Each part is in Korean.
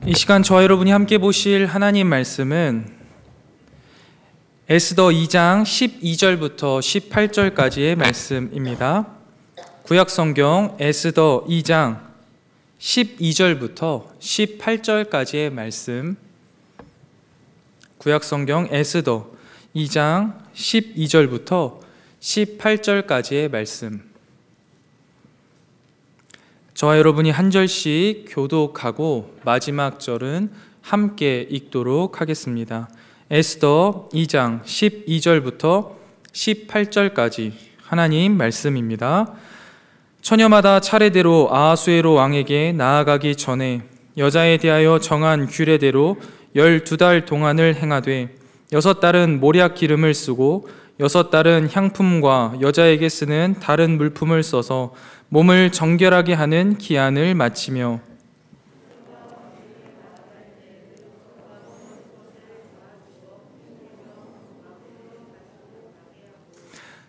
이 시간 저와 여러분이 함께 보실 하나님 말씀은 에스더 2장 12절부터 18절까지의 말씀입니다. 구약성경 에스더 2장 12절부터 18절까지의 말씀. 구약성경 에스더 2장 12절부터 18절까지의 말씀. 저와 여러분이 한 절씩 교독하고 마지막 절은 함께 읽도록 하겠습니다. 에스더 2장 12절부터 18절까지 하나님 말씀입니다. 처녀마다 차례대로 아하수에로 왕에게 나아가기 전에 여자에 대하여 정한 규례대로 12달 동안을 행하되 6달은 모략 기름을 쓰고 6달은 향품과 여자에게 쓰는 다른 물품을 써서 몸을 정결하게 하는 기한을 마치며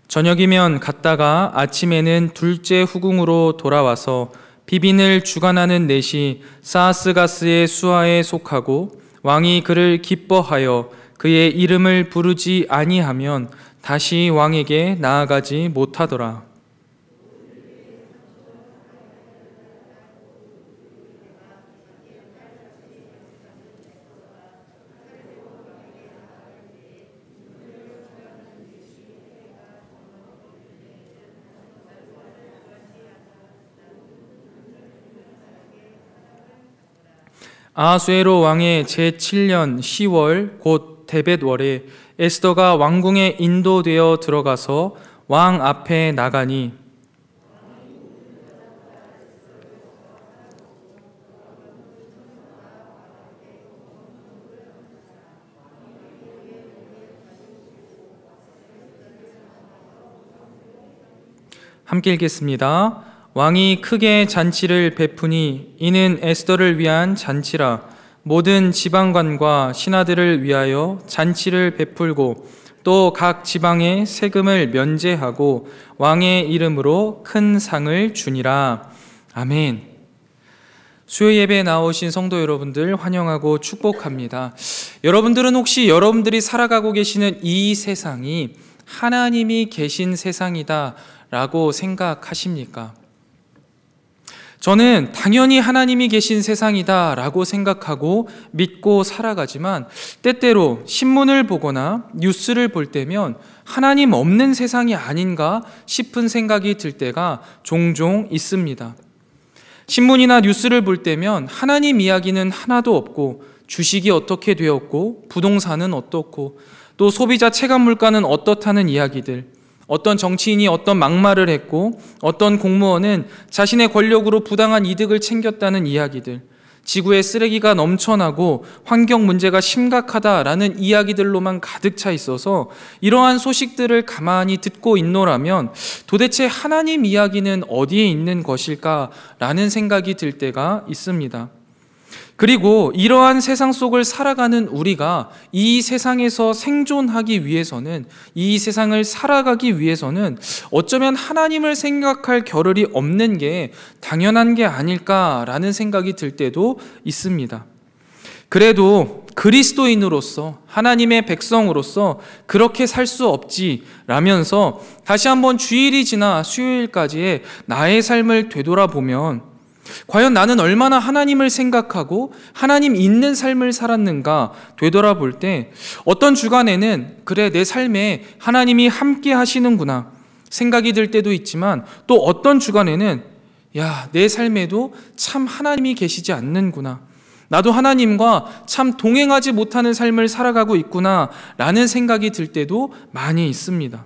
저녁이면 갔다가 아침에는 둘째 후궁으로 돌아와서 비빈을 주관하는 넷이 사아스가스의 수하에 속하고 왕이 그를 기뻐하여 그의 이름을 부르지 아니하면 다시 왕에게 나아가지 못하더라. 아하수에로 왕의 제7년 10월 곧 데벳월에 에스더가 왕궁에 인도되어 들어가서 왕 앞에 나가니 함께 읽겠습니다. 왕이 크게 잔치를 베푸니 이는 에스더를 위한 잔치라. 모든 지방관과 신하들을 위하여 잔치를 베풀고 또 각 지방에 세금을 면제하고 왕의 이름으로 큰 상을 주니라. 아멘. 수요 예배에 나오신 성도 여러분들 환영하고 축복합니다. 여러분들은 혹시 여러분들이 살아가고 계시는 이 세상이 하나님이 계신 세상이다 라고 생각하십니까? 저는 당연히 하나님이 계신 세상이다 라고 생각하고 믿고 살아가지만 때때로 신문을 보거나 뉴스를 볼 때면 하나님 없는 세상이 아닌가 싶은 생각이 들 때가 종종 있습니다. 신문이나 뉴스를 볼 때면 하나님 이야기는 하나도 없고 주식이 어떻게 되었고 부동산은 어떻고 또 소비자 체감 물가는 어떻다는 이야기들, 어떤 정치인이 어떤 막말을 했고 어떤 공무원은 자신의 권력으로 부당한 이득을 챙겼다는 이야기들, 지구에 쓰레기가 넘쳐나고 환경 문제가 심각하다라는 이야기들로만 가득 차 있어서 이러한 소식들을 가만히 듣고 있노라면 도대체 하나님 이야기는 어디에 있는 것일까라는 생각이 들 때가 있습니다. 그리고 이러한 세상 속을 살아가는 우리가 이 세상에서 생존하기 위해서는, 이 세상을 살아가기 위해서는 어쩌면 하나님을 생각할 겨를이 없는 게 당연한 게 아닐까라는 생각이 들 때도 있습니다. 그래도 그리스도인으로서, 하나님의 백성으로서 그렇게 살 수 없지라면서 다시 한번 주일이 지나 수요일까지의 나의 삶을 되돌아보면 과연 나는 얼마나 하나님을 생각하고 하나님 있는 삶을 살았는가 되돌아볼 때 어떤 주간에는 그래 내 삶에 하나님이 함께 하시는구나 생각이 들 때도 있지만 또 어떤 주간에는 야, 내 삶에도 참 하나님이 계시지 않는구나, 나도 하나님과 참 동행하지 못하는 삶을 살아가고 있구나 라는 생각이 들 때도 많이 있습니다.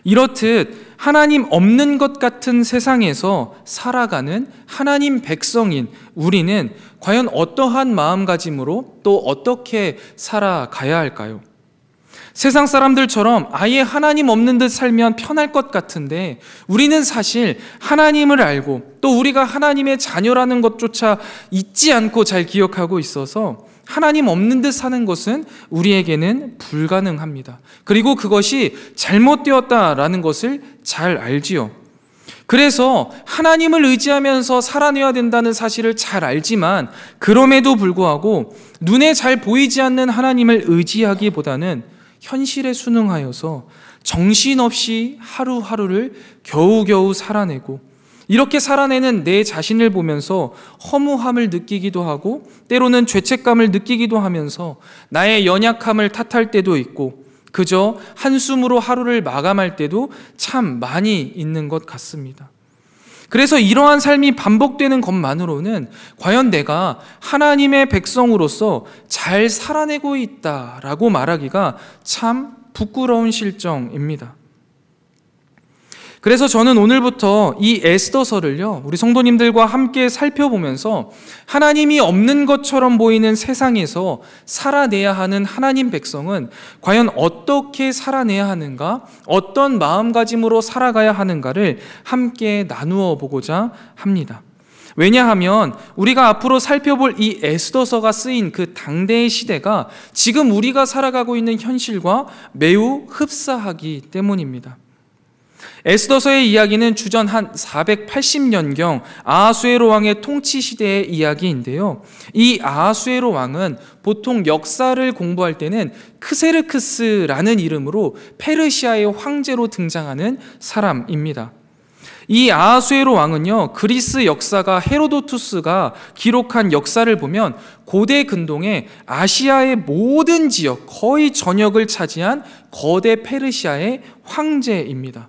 이렇듯 하나님 없는 것 같은 세상에서 살아가는 하나님 백성인 우리는 과연 어떠한 마음가짐으로 또 어떻게 살아가야 할까요? 세상 사람들처럼 아예 하나님 없는 듯 살면 편할 것 같은데 우리는 사실 하나님을 알고 또 우리가 하나님의 자녀라는 것조차 잊지 않고 잘 기억하고 있어서 하나님 없는 듯 사는 것은 우리에게는 불가능합니다. 그리고 그것이 잘못되었다라는 것을 잘 알지요. 그래서 하나님을 의지하면서 살아내야 된다는 사실을 잘 알지만 그럼에도 불구하고 눈에 잘 보이지 않는 하나님을 의지하기보다는 현실에 순응하여서 정신없이 하루하루를 겨우겨우 살아내고, 이렇게 살아내는 내 자신을 보면서 허무함을 느끼기도 하고 때로는 죄책감을 느끼기도 하면서 나의 연약함을 탓할 때도 있고 그저 한숨으로 하루를 마감할 때도 참 많이 있는 것 같습니다. 그래서 이러한 삶이 반복되는 것만으로는 과연 내가 하나님의 백성으로서 잘 살아내고 있다라고 말하기가 참 부끄러운 실정입니다. 그래서 저는 오늘부터 이 에스더서를요, 우리 성도님들과 함께 살펴보면서 하나님이 없는 것처럼 보이는 세상에서 살아내야 하는 하나님 백성은 과연 어떻게 살아내야 하는가, 어떤 마음가짐으로 살아가야 하는가를 함께 나누어 보고자 합니다. 왜냐하면 우리가 앞으로 살펴볼 이 에스더서가 쓰인 그 당대의 시대가 지금 우리가 살아가고 있는 현실과 매우 흡사하기 때문입니다. 에스더서의 이야기는 주전 한 480년경 아하수에로 왕의 통치 시대의 이야기인데요. 이 아하수에로 왕은 보통 역사를 공부할 때는 크세르크스라는 이름으로 페르시아의 황제로 등장하는 사람입니다. 이 아하수에로 왕은요, 그리스 역사가 헤로도투스가 기록한 역사를 보면 고대 근동의 아시아의 모든 지역, 거의 전역을 차지한 거대 페르시아의 황제입니다.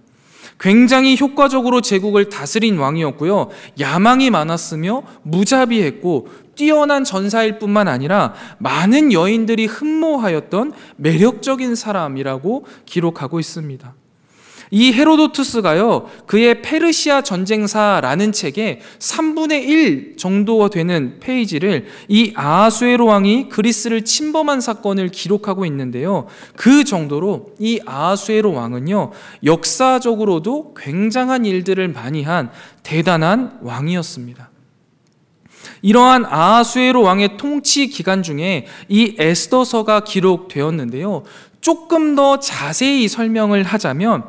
굉장히 효과적으로 제국을 다스린 왕이었고요, 야망이 많았으며 무자비했고 뛰어난 전사일 뿐만 아니라 많은 여인들이 흠모하였던 매력적인 사람이라고 기록하고 있습니다. 이 헤로도투스가요, 그의 페르시아 전쟁사라는 책에 3분의 1 정도 되는 페이지를 이 아하수에로 왕이 그리스를 침범한 사건을 기록하고 있는데요. 그 정도로 이 아하수에로 왕은요, 역사적으로도 굉장한 일들을 많이 한 대단한 왕이었습니다. 이러한 아하수에로 왕의 통치 기간 중에 이 에스더서가 기록되었는데요. 조금 더 자세히 설명을 하자면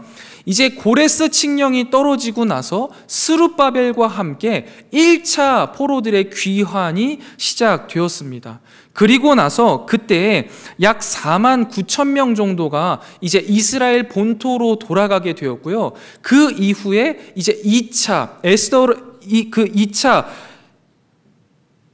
이제 고레스 칙령이 떨어지고 나서 스룹바벨과 함께 1차 포로들의 귀환이 시작되었습니다. 그리고 나서 그때 약 4만 9천 명 정도가 이제 이스라엘 본토로 돌아가게 되었고요. 그 이후에 이제 2차 그 2차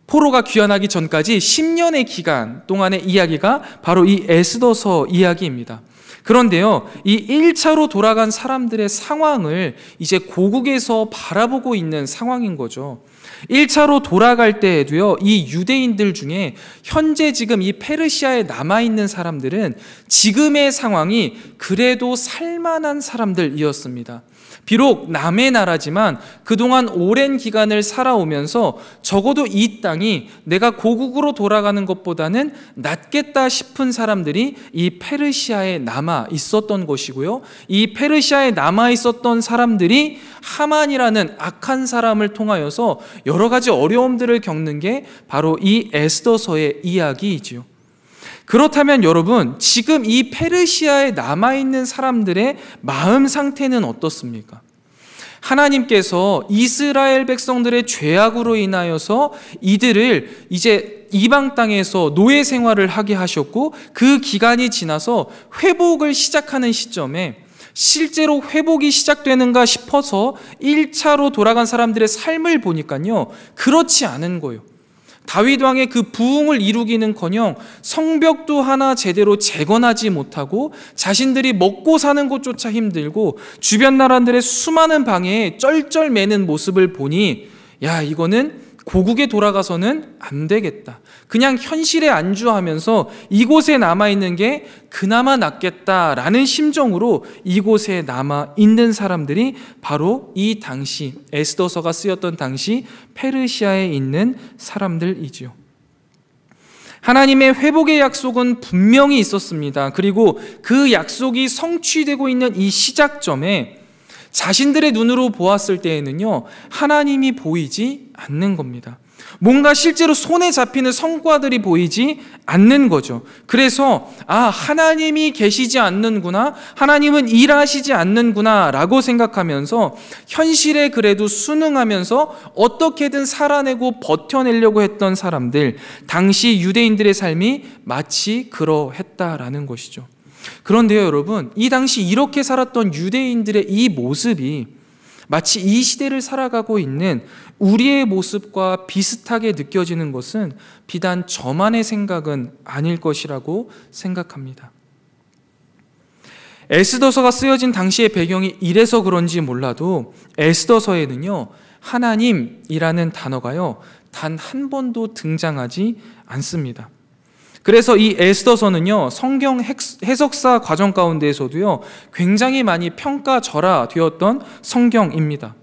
포로가 귀환하기 전까지 10년의 기간 동안의 이야기가 바로 이 에스더서 이야기입니다. 그런데요, 이 1차로 돌아간 사람들의 상황을 이제 고국에서 바라보고 있는 상황인 거죠. 1차로 돌아갈 때에도요, 이 유대인들 중에 현재 지금 이 페르시아에 남아있는 사람들은 지금의 상황이 그래도 살만한 사람들이었습니다. 비록 남의 나라지만 그동안 오랜 기간을 살아오면서 적어도 이 땅이 내가 고국으로 돌아가는 것보다는 낫겠다 싶은 사람들이 이 페르시아에 남아 있었던 것이고요. 이 페르시아에 남아 있었던 사람들이 하만이라는 악한 사람을 통하여서 여러 가지 어려움들을 겪는 게 바로 이 에스더서의 이야기이지요. 그렇다면 여러분, 지금 이 페르시아에 남아있는 사람들의 마음 상태는 어떻습니까? 하나님께서 이스라엘 백성들의 죄악으로 인하여서 이들을 이제 이방 땅에서 노예 생활을 하게 하셨고 그 기간이 지나서 회복을 시작하는 시점에 실제로 회복이 시작되는가 싶어서 1차로 돌아간 사람들의 삶을 보니까요, 그렇지 않은 거예요. 다윗 왕의 그 부흥을 이루기는커녕 성벽도 하나 제대로 재건하지 못하고 자신들이 먹고 사는 것조차 힘들고 주변 나라들의 수많은 방해에 쩔쩔매는 모습을 보니, 야, 이거는 고국에 돌아가서는 안 되겠다. 그냥 현실에 안주하면서 이곳에 남아있는 게 그나마 낫겠다라는 심정으로 이곳에 남아있는 사람들이 바로 이 당시 에스더서가 쓰였던 당시 페르시아에 있는 사람들이지요. 하나님의 회복의 약속은 분명히 있었습니다. 그리고 그 약속이 성취되고 있는 이 시작점에 자신들의 눈으로 보았을 때에는요, 하나님이 보이지 않는 겁니다. 뭔가 실제로 손에 잡히는 성과들이 보이지 않는 거죠. 그래서 하나님이 계시지 않는구나, 하나님은 일하시지 않는구나 라고 생각하면서 현실에 그래도 순응하면서 어떻게든 살아내고 버텨내려고 했던 사람들, 당시 유대인들의 삶이 마치 그러했다라는 것이죠. 그런데요, 여러분, 이 당시 이렇게 살았던 유대인들의 이 모습이 마치 이 시대를 살아가고 있는 우리의 모습과 비슷하게 느껴지는 것은 비단 저만의 생각은 아닐 것이라고 생각합니다. 에스더서가 쓰여진 당시의 배경이 이래서 그런지 몰라도 에스더서에는요, 하나님이라는 단어가요, 단 한 번도 등장하지 않습니다. 그래서 이 에스더서는요, 성경 해석사 과정 가운데에서도요, 굉장히 많이 평가절하되었던 성경입니다.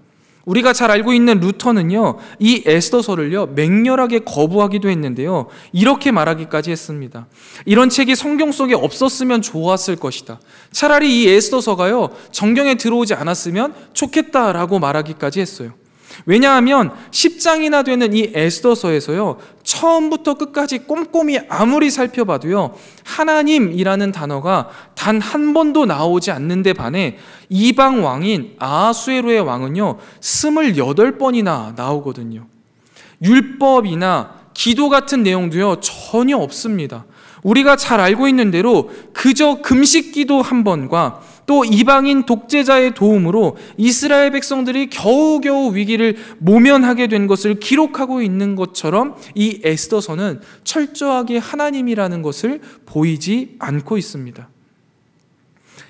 우리가 잘 알고 있는 루터는요, 이 에스더서를요, 맹렬하게 거부하기도 했는데요, 이렇게 말하기까지 했습니다. 이런 책이 성경 속에 없었으면 좋았을 것이다. 차라리 이 에스더서가요, 정경에 들어오지 않았으면 좋겠다라고 말하기까지 했어요. 왜냐하면 10장이나 되는 이 에스더서에서요, 처음부터 끝까지 꼼꼼히 아무리 살펴봐도요, 하나님이라는 단어가 단 한 번도 나오지 않는데 반해 이방 왕인 아하수에로의 왕은요, 28번이나 나오거든요. 율법이나 기도 같은 내용도요, 전혀 없습니다. 우리가 잘 알고 있는 대로 그저 금식 기도 한 번과 또 이방인 독재자의 도움으로 이스라엘 백성들이 겨우겨우 위기를 모면하게 된 것을 기록하고 있는 것처럼 이 에스더서는 철저하게 하나님이라는 것을 보이지 않고 있습니다.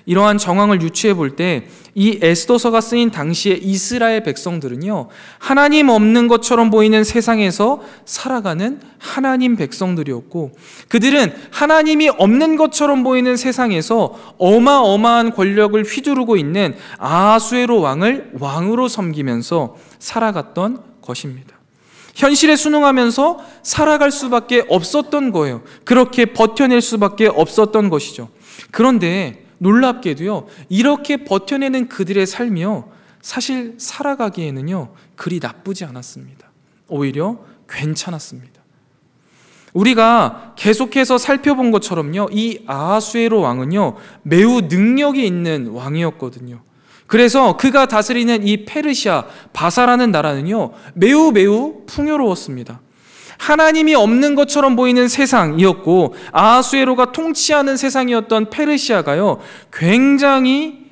이러한 정황을 유추해 볼 때 이 에스더서가 쓰인 당시의 이스라엘 백성들은요, 하나님 없는 것처럼 보이는 세상에서 살아가는 하나님 백성들이었고, 그들은 하나님이 없는 것처럼 보이는 세상에서 어마어마한 권력을 휘두르고 있는 아하수에로 왕을 왕으로 섬기면서 살아갔던 것입니다. 현실에 순응하면서 살아갈 수밖에 없었던 거예요. 그렇게 버텨낼 수밖에 없었던 것이죠. 그런데 놀랍게도요, 이렇게 버텨내는 그들의 삶이요, 사실 살아가기에는요, 그리 나쁘지 않았습니다. 오히려 괜찮았습니다. 우리가 계속해서 살펴본 것처럼요, 이 아하수에로 왕은요, 매우 능력이 있는 왕이었거든요. 그래서 그가 다스리는 이 페르시아, 바사라는 나라는요, 매우 풍요로웠습니다. 하나님이 없는 것처럼 보이는 세상이었고, 아하수에로가 통치하는 세상이었던 페르시아가요, 굉장히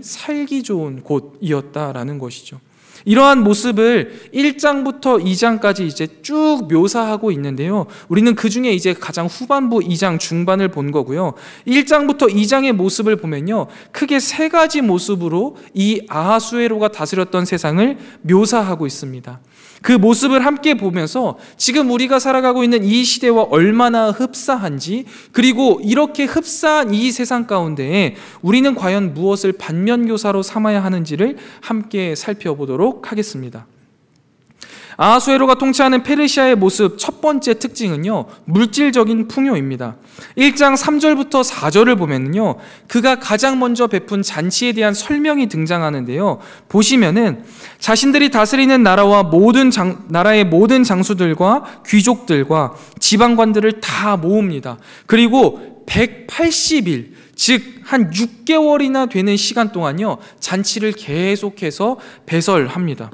살기 좋은 곳이었다라는 것이죠. 이러한 모습을 1장부터 2장까지 이제 쭉 묘사하고 있는데요, 우리는 그 중에 이제 가장 후반부 2장 중반을 본 거고요. 1장부터 2장의 모습을 보면요, 크게 3가지 모습으로 이 아하수에로가 다스렸던 세상을 묘사하고 있습니다. 그 모습을 함께 보면서 지금 우리가 살아가고 있는 이 시대와 얼마나 흡사한지, 그리고 이렇게 흡사한 이 세상 가운데에 우리는 과연 무엇을 반면교사로 삼아야 하는지를 함께 살펴보도록 하겠습니다. 아하수에로가 통치하는 페르시아의 모습, 첫 번째 특징은요, 물질적인 풍요입니다. 1장 3절부터 4절을 보면요, 그가 가장 먼저 베푼 잔치에 대한 설명이 등장하는데요, 보시면은 자신들이 다스리는 나라의 모든 장수들과 귀족들과 지방관들을 다 모읍니다. 그리고 180일, 즉 한 6개월이나 되는 시간 동안요, 잔치를 계속해서 배설합니다.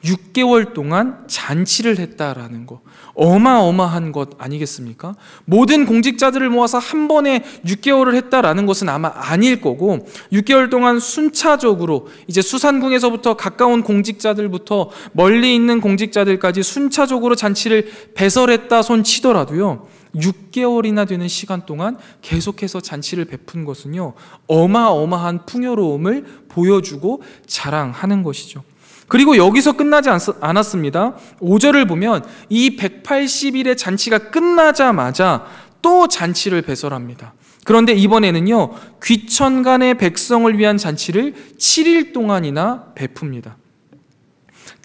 6개월 동안 잔치를 했다라는 거, 어마어마한 것 아니겠습니까? 모든 공직자들을 모아서 한 번에 6개월을 했다라는 것은 아마 아닐 거고, 6개월 동안 순차적으로 이제 수산궁에서부터 가까운 공직자들부터 멀리 있는 공직자들까지 순차적으로 잔치를 배설했다 손 치더라도요, 6개월이나 되는 시간 동안 계속해서 잔치를 베푼 것은요, 어마어마한 풍요로움을 보여주고 자랑하는 것이죠. 그리고 여기서 끝나지 않았습니다. 5절을 보면 이 180일의 잔치가 끝나자마자 또 잔치를 배설합니다. 그런데 이번에는요, 귀천간의 백성을 위한 잔치를 7일 동안이나 베풉니다.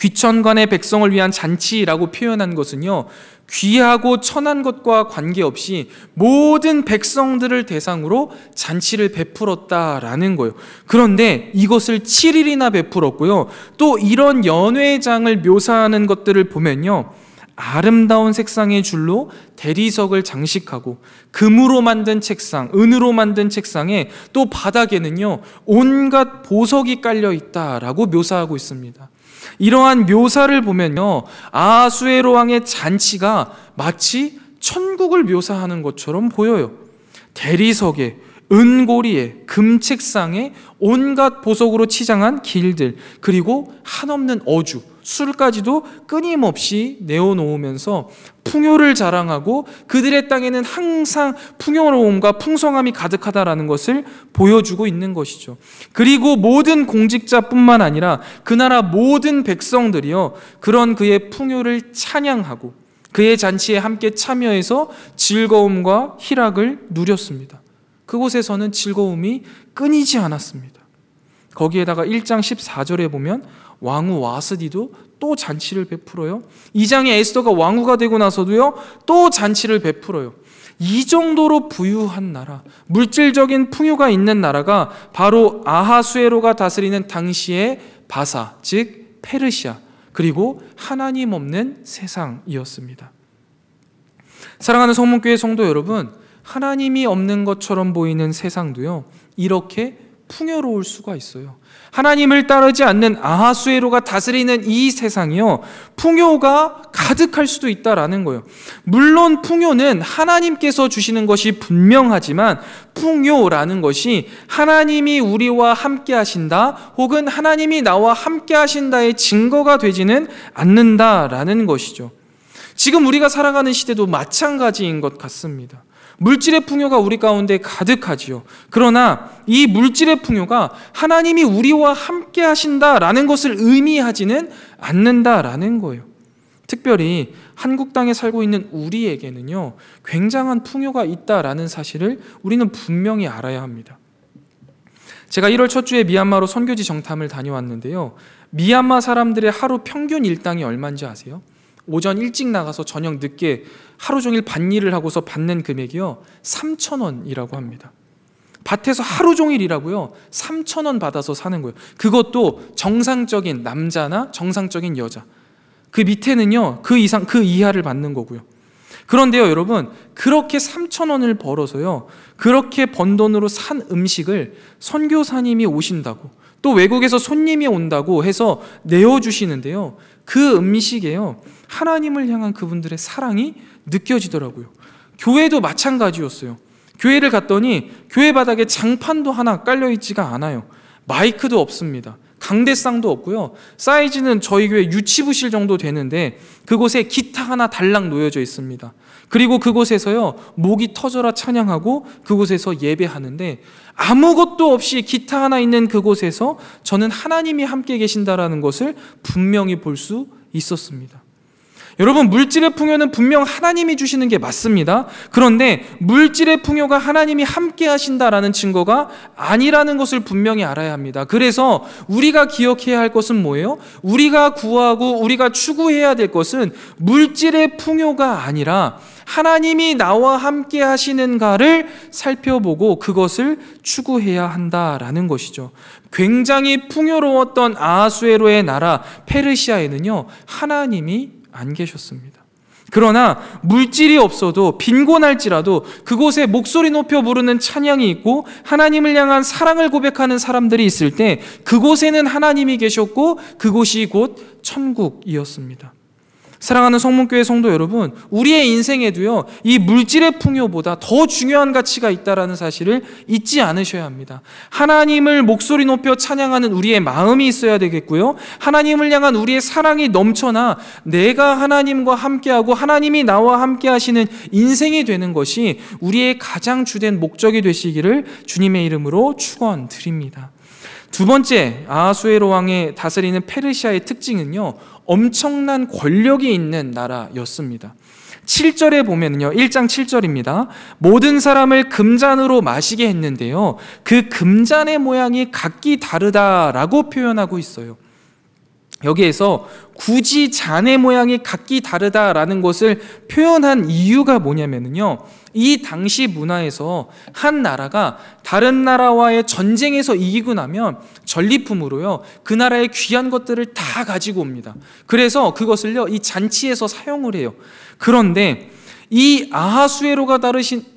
귀천관의 백성을 위한 잔치라고 표현한 것은요, 귀하고 천한 것과 관계없이 모든 백성들을 대상으로 잔치를 베풀었다라는 거예요. 그런데 이것을 7일이나 베풀었고요. 또 이런 연회장을 묘사하는 것들을 보면요, 아름다운 색상의 줄로 대리석을 장식하고 금으로 만든 책상, 은으로 만든 책상에 또 바닥에는요, 온갖 보석이 깔려 있다라고 묘사하고 있습니다. 이러한 묘사를 보면요, 아하수에로 왕의 잔치가 마치 천국을 묘사하는 것처럼 보여요. 대리석에, 은고리에, 금책상에 온갖 보석으로 치장한 길들, 그리고 한없는 어주, 술까지도 끊임없이 내어놓으면서 풍요를 자랑하고 그들의 땅에는 항상 풍요로움과 풍성함이 가득하다라는 것을 보여주고 있는 것이죠. 그리고 모든 공직자뿐만 아니라 그 나라 모든 백성들이요, 그런 그의 풍요를 찬양하고 그의 잔치에 함께 참여해서 즐거움과 희락을 누렸습니다. 그곳에서는 즐거움이 끊이지 않았습니다. 거기에다가 1장 14절에 보면 왕후 와스디도 또 잔치를 베풀어요. 2장에 에스더가 왕후가 되고 나서도요, 또 잔치를 베풀어요. 이 정도로 부유한 나라, 물질적인 풍요가 있는 나라가 바로 아하수에로가 다스리는 당시의 바사, 즉 페르시아, 그리고 하나님 없는 세상이었습니다. 사랑하는 성문교회 성도 여러분, 하나님이 없는 것처럼 보이는 세상도요, 이렇게 풍요로울 수가 있어요. 하나님을 따르지 않는 아하수에로가 다스리는 이 세상이요, 풍요가 가득할 수도 있다라는 거예요. 물론 풍요는 하나님께서 주시는 것이 분명하지만 풍요라는 것이 하나님이 우리와 함께 하신다, 혹은 하나님이 나와 함께 하신다의 증거가 되지는 않는다라는 것이죠. 지금 우리가 살아가는 시대도 마찬가지인 것 같습니다. 물질의 풍요가 우리 가운데 가득하지요. 그러나 이 물질의 풍요가 하나님이 우리와 함께 하신다라는 것을 의미하지는 않는다라는 거예요. 특별히 한국 땅에 살고 있는 우리에게는요, 굉장한 풍요가 있다라는 사실을 우리는 분명히 알아야 합니다. 제가 1월 첫 주에 미얀마로 선교지 정탐을 다녀왔는데요, 미얀마 사람들의 하루 평균 일당이 얼마인지 아세요? 오전 일찍 나가서 저녁 늦게 하루 종일 밭일을 하고서 받는 금액이요, 3,000원이라고 합니다. 밭에서 하루 종일 일하고요, 3,000원 받아서 사는 거예요. 그것도 정상적인 남자나 정상적인 여자, 그 밑에는요, 그 이상 그 이하를 받는 거고요. 그런데요 여러분, 그렇게 3,000원을 벌어서요, 그렇게 번 돈으로 산 음식을 선교사님이 오신다고, 또 외국에서 손님이 온다고 해서 내어주시는데요, 그 음식에요, 하나님을 향한 그분들의 사랑이 느껴지더라고요. 교회도 마찬가지였어요. 교회를 갔더니 교회 바닥에 장판도 하나 깔려있지가 않아요. 마이크도 없습니다. 강대상도 없고요, 사이즈는 저희 교회 유치부실 정도 되는데 그곳에 기타 하나 달랑 놓여져 있습니다. 그리고 그곳에서요, 목이 터져라 찬양하고 그곳에서 예배하는데, 아무것도 없이 기타 하나 있는 그곳에서 저는 하나님이 함께 계신다라는 것을 분명히 볼 수 있었습니다. 여러분, 물질의 풍요는 분명 하나님이 주시는 게 맞습니다. 그런데 물질의 풍요가 하나님이 함께 하신다라는 증거가 아니라는 것을 분명히 알아야 합니다. 그래서 우리가 기억해야 할 것은 뭐예요? 우리가 구하고 우리가 추구해야 될 것은 물질의 풍요가 아니라 하나님이 나와 함께 하시는가를 살펴보고 그것을 추구해야 한다라는 것이죠. 굉장히 풍요로웠던 아하수에로의 나라 페르시아에는요, 하나님이 안 계셨습니다. 그러나 물질이 없어도 빈곤할지라도 그곳에 목소리 높여 부르는 찬양이 있고 하나님을 향한 사랑을 고백하는 사람들이 있을 때 그곳에는 하나님이 계셨고 그곳이 곧 천국이었습니다. 사랑하는 성문교회 성도 여러분, 우리의 인생에도요, 이 물질의 풍요보다 더 중요한 가치가 있다는 사실을 잊지 않으셔야 합니다. 하나님을 목소리 높여 찬양하는 우리의 마음이 있어야 되겠고요, 하나님을 향한 우리의 사랑이 넘쳐나 내가 하나님과 함께하고 하나님이 나와 함께 하시는 인생이 되는 것이 우리의 가장 주된 목적이 되시기를 주님의 이름으로 축원드립니다. 두 번째, 아하수에로 왕의 다스리는 페르시아의 특징은요, 엄청난 권력이 있는 나라였습니다. 7절에 보면요, 1장 7절입니다. 모든 사람을 금잔으로 마시게 했는데요, 그 금잔의 모양이 각기 다르다라고 표현하고 있어요. 여기에서 굳이 잔의 모양이 각기 다르다라는 것을 표현한 이유가 뭐냐면요, 이 당시 문화에서 한 나라가 다른 나라와의 전쟁에서 이기고 나면 전리품으로요, 그 나라의 귀한 것들을 다 가지고 옵니다. 그래서 그것을요, 이 잔치에서 사용을 해요. 그런데 이 아하수에로가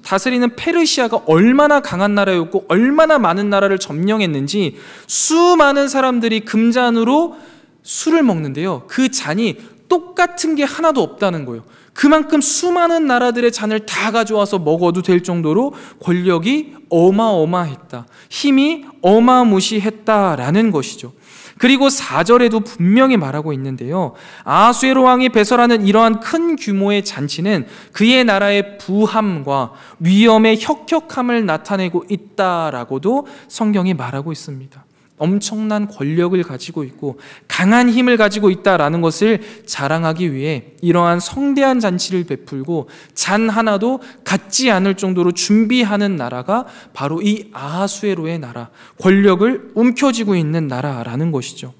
다스리는 페르시아가 얼마나 강한 나라였고 얼마나 많은 나라를 점령했는지 수많은 사람들이 금잔으로 술을 먹는데요, 그 잔이 똑같은 게 하나도 없다는 거예요. 그만큼 수많은 나라들의 잔을 다 가져와서 먹어도 될 정도로 권력이 어마어마했다, 힘이 어마무시했다라는 것이죠. 그리고 4절에도 분명히 말하고 있는데요, 아하수에로 왕이 배설하는 이러한 큰 규모의 잔치는 그의 나라의 부함과 위엄의 혁혁함을 나타내고 있다라고도 성경이 말하고 있습니다. 엄청난 권력을 가지고 있고 강한 힘을 가지고 있다라는 것을 자랑하기 위해 이러한 성대한 잔치를 베풀고 잔 하나도 갖지 않을 정도로 준비하는 나라가 바로 이 아하수에로의 나라, 권력을 움켜쥐고 있는 나라라는 것이죠.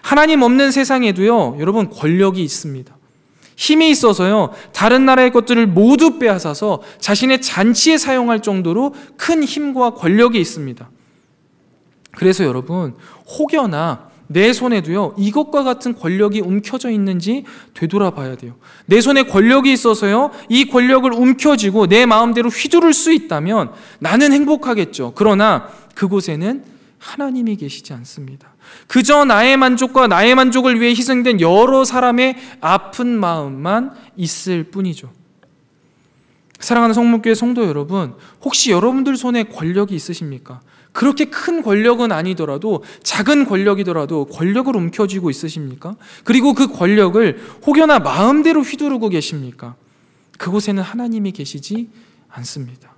하나님 없는 세상에도요, 여러분, 권력이 있습니다. 힘이 있어서요, 다른 나라의 것들을 모두 빼앗아서 자신의 잔치에 사용할 정도로 큰 힘과 권력이 있습니다. 그래서 여러분, 혹여나 내 손에도요, 이것과 같은 권력이 움켜져 있는지 되돌아봐야 돼요. 내 손에 권력이 있어서요, 이 권력을 움켜쥐고 내 마음대로 휘두를 수 있다면 나는 행복하겠죠. 그러나 그곳에는 하나님이 계시지 않습니다. 그저 나의 만족과 나의 만족을 위해 희생된 여러 사람의 아픈 마음만 있을 뿐이죠. 사랑하는 성문교회 성도 여러분, 혹시 여러분들 손에 권력이 있으십니까? 그렇게 큰 권력은 아니더라도 작은 권력이더라도 권력을 움켜쥐고 있으십니까? 그리고 그 권력을 혹여나 마음대로 휘두르고 계십니까? 그곳에는 하나님이 계시지 않습니다.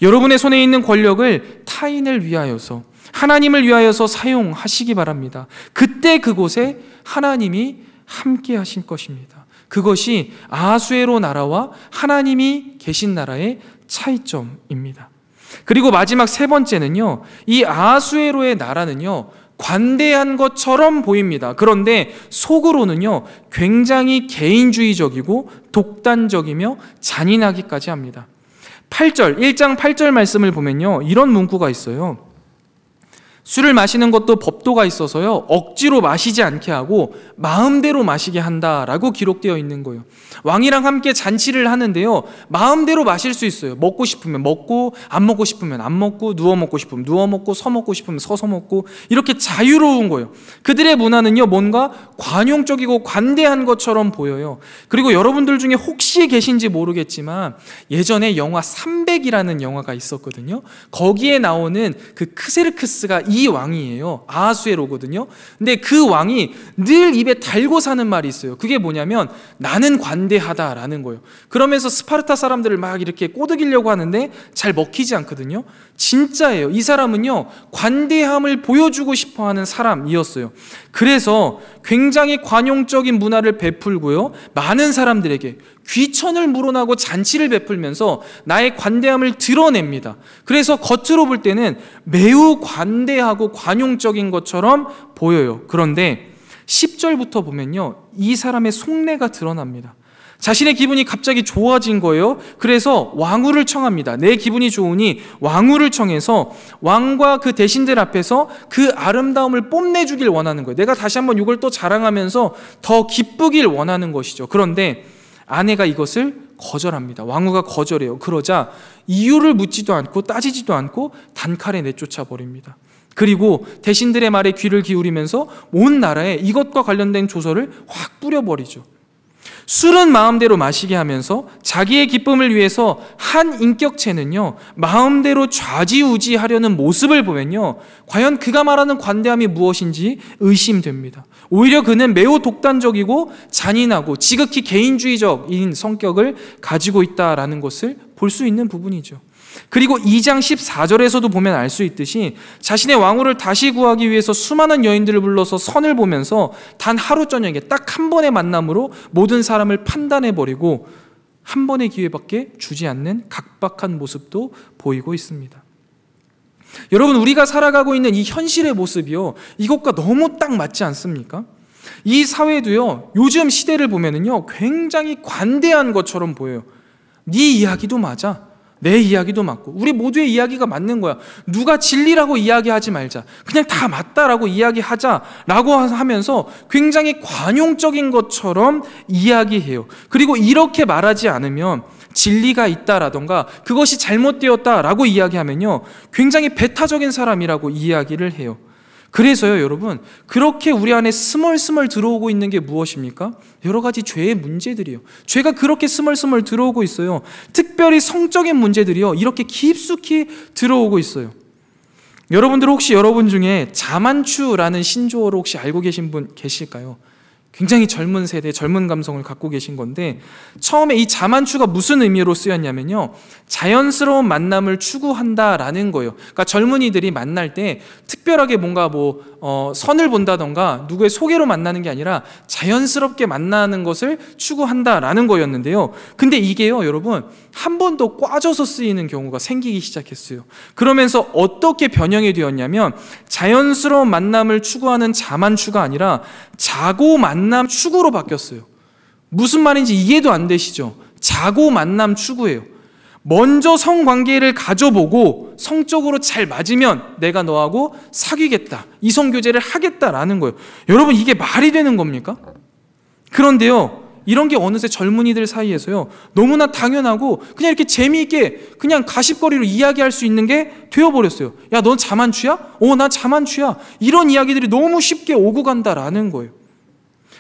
여러분의 손에 있는 권력을 타인을 위하여서, 하나님을 위하여서 사용하시기 바랍니다. 그때 그곳에 하나님이 함께 하실 것입니다. 그것이 아하수에로 나라와 하나님이 계신 나라의 차이점입니다. 그리고 마지막 세 번째는요, 이 아하수에로의 나라는요, 관대한 것처럼 보입니다. 그런데 속으로는요, 굉장히 개인주의적이고 독단적이며 잔인하기까지 합니다. 1장 8절 말씀을 보면요, 이런 문구가 있어요. 술을 마시는 것도 법도가 있어서요, 억지로 마시지 않게 하고 마음대로 마시게 한다라고 기록되어 있는 거예요. 왕이랑 함께 잔치를 하는데요, 마음대로 마실 수 있어요. 먹고 싶으면 먹고, 안 먹고 싶으면 안 먹고, 누워 먹고 싶으면 누워 먹고, 서 먹고 싶으면 서서 먹고, 이렇게 자유로운 거예요. 그들의 문화는요, 뭔가 관용적이고 관대한 것처럼 보여요. 그리고 여러분들 중에 혹시 계신지 모르겠지만 예전에 영화 300이라는 영화가 있었거든요. 거기에 나오는 그 크세르크스가 이 왕이에요. 아하수에로거든요. 근데 그 왕이 늘 입에 달고 사는 말이 있어요. 그게 뭐냐면 나는 관대하다라는 거예요. 그러면서 스파르타 사람들을 막 이렇게 꼬드기려고 하는데 잘 먹히지 않거든요. 진짜예요. 이 사람은요, 관대함을 보여주고 싶어하는 사람이었어요. 그래서 굉장히 관용적인 문화를 베풀고요, 많은 사람들에게 귀천을 물어나고 잔치를 베풀면서 나의 관대함을 드러냅니다. 그래서 겉으로 볼 때는 매우 관대하고 관용적인 것처럼 보여요. 그런데 10절부터 보면요, 이 사람의 속내가 드러납니다. 자신의 기분이 갑자기 좋아진 거예요. 그래서 왕후를 청합니다. 내 기분이 좋으니 왕후를 청해서 왕과 그 대신들 앞에서 그 아름다움을 뽐내주길 원하는 거예요. 내가 다시 한번 이걸 또 자랑하면서 더 기쁘길 원하는 것이죠. 그런데 아내가 이것을 거절합니다. 왕후가 거절해요. 그러자 이유를 묻지도 않고 따지지도 않고 단칼에 내쫓아 버립니다. 그리고 대신들의 말에 귀를 기울이면서 온 나라에 이것과 관련된 조서를 확 뿌려버리죠. 술은 마음대로 마시게 하면서 자기의 기쁨을 위해서 한 인격체는요, 마음대로 좌지우지하려는 모습을 보면요, 과연 그가 말하는 관대함이 무엇인지 의심됩니다. 오히려 그는 매우 독단적이고 잔인하고 지극히 개인주의적인 성격을 가지고 있다라는 것을 볼 수 있는 부분이죠. 그리고 2장 14절에서도 보면 알 수 있듯이 자신의 왕후를 다시 구하기 위해서 수많은 여인들을 불러서 선을 보면서 단 하루 저녁에 딱 한 번의 만남으로 모든 사람을 판단해버리고 한 번의 기회밖에 주지 않는 각박한 모습도 보이고 있습니다. 여러분, 우리가 살아가고 있는 이 현실의 모습이요, 이것과 너무 딱 맞지 않습니까? 이 사회도요, 요즘 시대를 보면은요, 굉장히 관대한 것처럼 보여요. 네 이야기도 맞아. 내 이야기도 맞고 우리 모두의 이야기가 맞는 거야. 누가 진리라고 이야기하지 말자. 그냥 다 맞다라고 이야기하자라고 하면서 굉장히 관용적인 것처럼 이야기해요. 그리고 이렇게 말하지 않으면 진리가 있다라던가 그것이 잘못되었다라고 이야기하면요, 굉장히 배타적인 사람이라고 이야기를 해요. 그래서요, 여러분, 그렇게 우리 안에 스멀스멀 들어오고 있는 게 무엇입니까? 여러 가지 죄의 문제들이요. 죄가 그렇게 스멀스멀 들어오고 있어요. 특별히 성적인 문제들이요, 이렇게 깊숙이 들어오고 있어요. 여러분들 혹시 여러분 중에 자만추라는 신조어를 혹시 알고 계신 분 계실까요? 굉장히 젊은 세대, 젊은 감성을 갖고 계신 건데, 처음에 이 자만추가 무슨 의미로 쓰였냐면요, 자연스러운 만남을 추구한다라는 거예요. 그러니까 젊은이들이 만날 때 특별하게 뭔가 선을 본다던가 누구의 소개로 만나는 게 아니라 자연스럽게 만나는 것을 추구한다라는 거였는데요. 근데 이게요, 여러분, 한 번 더 꽈져서 쓰이는 경우가 생기기 시작했어요. 그러면서 어떻게 변형이 되었냐면, 자연스러운 만남을 추구하는 자만추가 아니라 자고 만남 추구로 바뀌었어요. 무슨 말인지 이해도 안 되시죠? 자고 만남 추구예요. 먼저 성관계를 가져보고 성적으로 잘 맞으면 내가 너하고 사귀겠다, 이성교제를 하겠다라는 거예요. 여러분, 이게 말이 되는 겁니까? 그런데요, 이런 게 어느새 젊은이들 사이에서요, 너무나 당연하고 그냥 이렇게 재미있게 그냥 가십거리로 이야기할 수 있는 게 되어버렸어요. 야, 넌 자만추야? 나 자만추야. 이런 이야기들이 너무 쉽게 오고 간다라는 거예요.